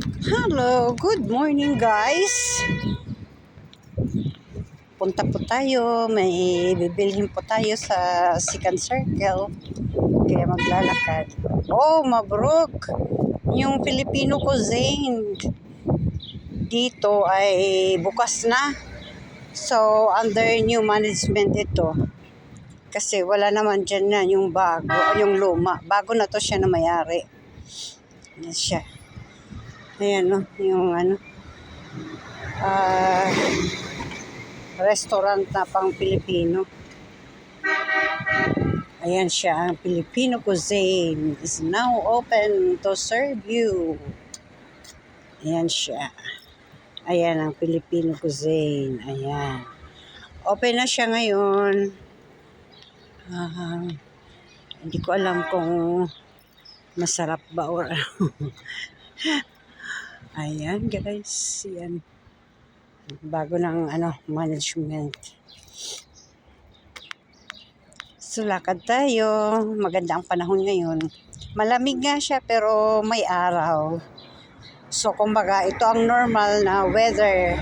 Hello, good morning guys. Punta po tayo, may bibilhin po tayo sa Second Circle. Kaya maglalakad. Oh, mabruk! Yung Filipino cuisine dito ay bukas na. So, under new management ito. Kasi wala naman dyan na yung bago, yung luma. Bago na to siya na mayari. Yan siya. Ayan no, yung restaurant na pang Pilipino. Ayan siya, ang Filipino cuisine is now open to serve you. Ayan siya. Ayan ang Filipino cuisine. Ayan. Open na siya ngayon. Hindi ko alam kung masarap ba or ayan guys, yan. Bago ng management. So lakad tayo. Maganda ang panahon ngayon. Malamig nga siya pero may araw. So kumbaga ito ang normal na weather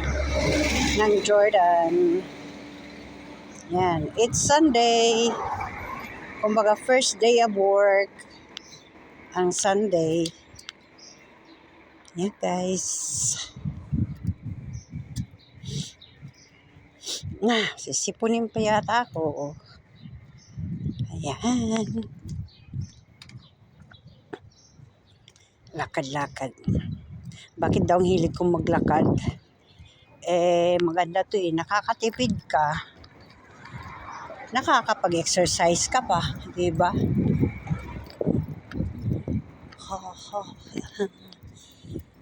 ng Jordan. Yan, it's Sunday. Kumbaga first day of work ang Sunday. Yan guys. Sisipunin pa yata ako. Ayan. Lakad-lakad. Bakit daw ang hilig kong maglakad? Maganda to nakakatipid ka. Nakakapag-exercise ka pa, di ba?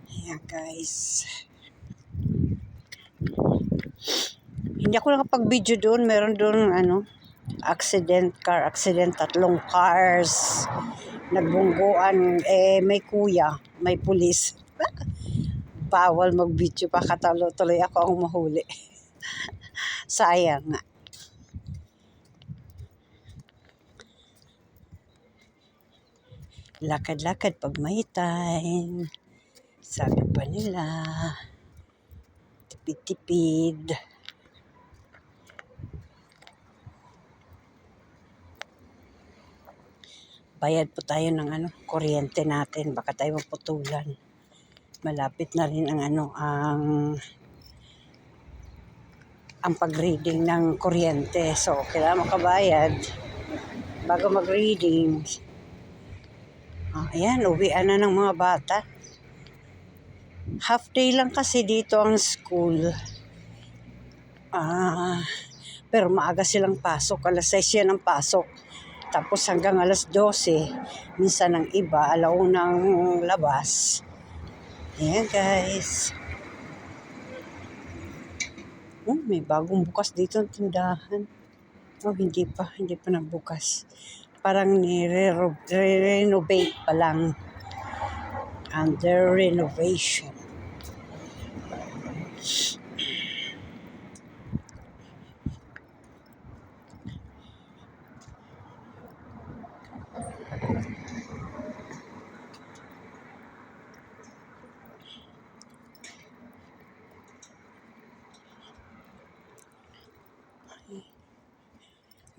Ayan guys. Hindi ako nakapag-video doon. Meron doon car accident. 3 cars. Nagbungguan. May kuya. May pulis. Bawal mag-video pa. Tuloy ako ang mahuli. Sayang nga. Lakad-lakad pag may time. Sabi pa nila. Tipid-tipid. Bayad po tayo ng kuryente natin. Baka tayo maputulan. Malapit na rin ang pag-reading ng kuryente. So, kailangan makabayad bago mag-reading. Ayan, uwian na ng mga bata. Half day lang kasi dito ang school. Pero maaga silang pasok. Alas 6 yan ang pasok. Tapos hanggang alas 12. Minsan ang iba, 1:00 labas. Ayan guys. May bagong bukas dito ang tindahan. Hindi pa nagbukas. Parang ni-renovate pa lang. Under renovation.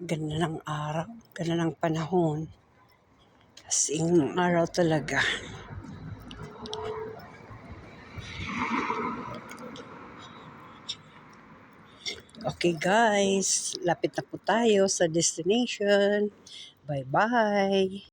Ganda ng araw, ganda ng panahon. As in, araw talaga. Okay guys, lapit na po tayo sa destination. Bye-bye.